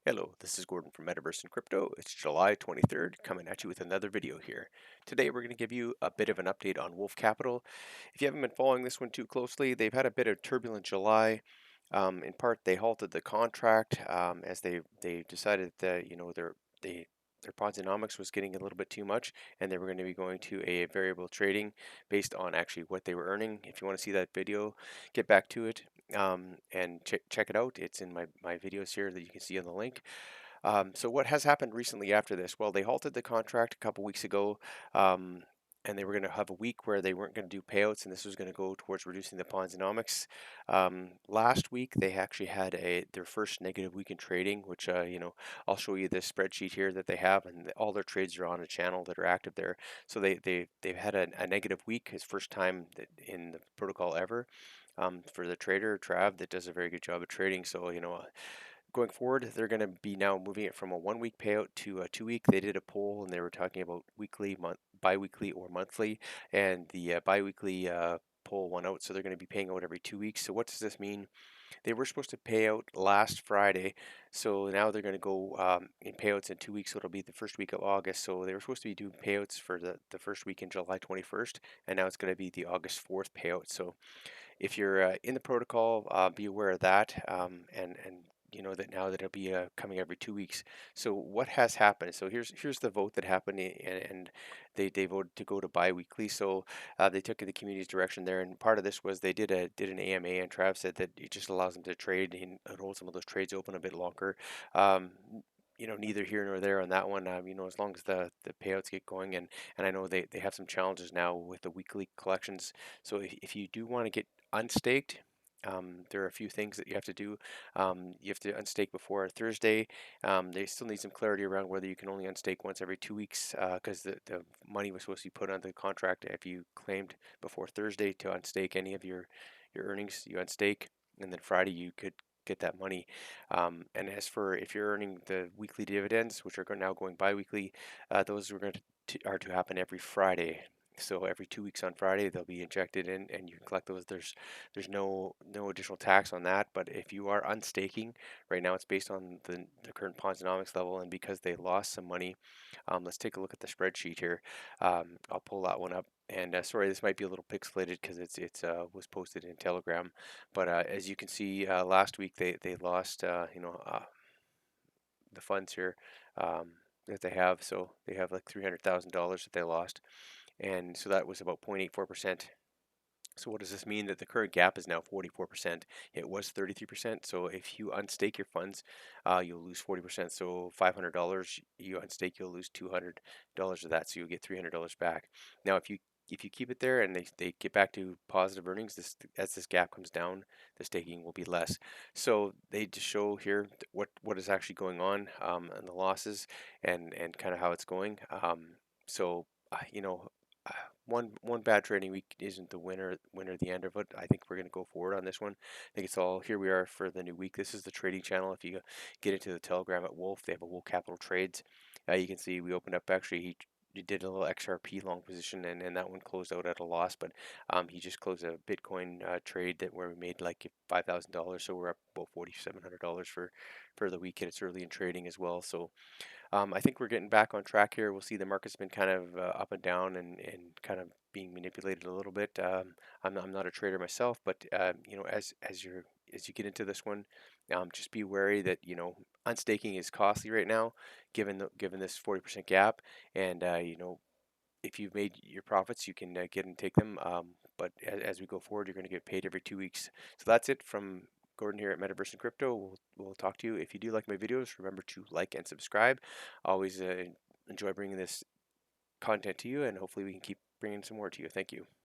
Hello, this is Gordon from Metaverse and Crypto. It's July 23rd, coming at you with another video here. Today we're going to give you a bit of an update on Wolf Capital. If you haven't been following this one too closely, they've had a bit of turbulent July. In part, they halted the contract as they decided that they their Ponzonomics was getting a little bit too much, and they were going to be going to a variable trading based on actually what they were earning. If you want to see that video, get back to it and check it out. It's in my videos here that you can see on the link. So what has happened recently after this? Well, they halted the contract a couple weeks ago, um, and they were going to have a week where they weren't going to do payouts, and this was going to go towards reducing the Ponzonomics. Last week, they actually had their first negative week in trading, which I'll show you this spreadsheet here that they have, and all their trades are on a channel that are active there. So they've had a negative week, his first time in the protocol ever. For the trader Trav that does a very good job of trading. So going forward, they're going to be now moving it from a 1 week payout to a 2 week. They did a poll and they were talking about weekly, bi-weekly, or monthly, and the bi-weekly poll won out. So they're going to be paying out every 2 weeks. So what does this mean? They were supposed to pay out last Friday, so now they're going to go in payouts in 2 weeks. So it'll be the first week of August. So they were supposed to be doing payouts for the first week in July 21st, and now it's going to be the August 4th payout. So if you're in the protocol, be aware of that, and you know that now that it'll be coming every 2 weeks. So what has happened? So here's the vote that happened, and they voted to go to biweekly. So they took the community's direction there, and part of this was they did an AMA, and Trav said that it just allows them to trade and hold some of those trades open a bit longer. Um, neither here nor there on that one. As long as the payouts get going, and I know they have some challenges now with the weekly collections. So if you do want to get unstaked, there are a few things that you have to do. You have to unstake before Thursday. They still need some clarity around whether you can only unstake once every 2 weeks because the money was supposed to be put on the contract if you claimed before Thursday to unstake any of your earnings, you unstake, and then Friday you could get that money. And as for if you're earning the weekly dividends, which are now going bi-weekly, those are going are to happen every Friday. So every 2 weeks on Friday, they'll be injected in, and you can collect those. There's no additional tax on that. But if you are unstaking, right now it's based on the current Ponzonomics level, and because they lost some money, let's take a look at the spreadsheet here. I'll pull that one up. And sorry, this might be a little pixelated because it's was posted in Telegram. But as you can see, last week they lost the funds here that they have. So they have like $300,000 that they lost, and so that was about 0.84%. So what does this mean? That the current gap is now 44%. It was 33%. So if you unstake your funds, you'll lose 40%. So $500 you unstake, you'll lose $200 of that. So you'll get $300 back. Now, if you keep it there and they get back to positive earnings, as this gap comes down, the staking will be less. So they just show here what is actually going on and the losses and kind of how it's going. So uh, you know uh, one bad trading week isn't the winner the end of it. I think we're going to go forward on this one. I think it's all here we are for the new week. This is the trading channel. If you get into the Telegram at Wolf, they have a Wolf Capital Trades. You can see we opened up actually. He did a little XRP long position, and that one closed out at a loss. But he just closed a Bitcoin trade that where we made like $5,000. So we're up about $4,700 for the week, and it's early in trading as well. So I think we're getting back on track here. We'll see the market's been kind of up and down and kind of being manipulated a little bit. I'm not a trader myself, but as you get into this one, just be wary that unstaking is costly right now, given this 40% gap, and if you've made your profits, you can get and take them. But as we go forward, you're going to get paid every 2 weeks. So that's it from Gordon here at Metaverse and Crypto. We'll talk to you. If you do like my videos, remember to like and subscribe. Always enjoy bringing this content to you, and hopefully we can keep bringing some more to you. Thank you.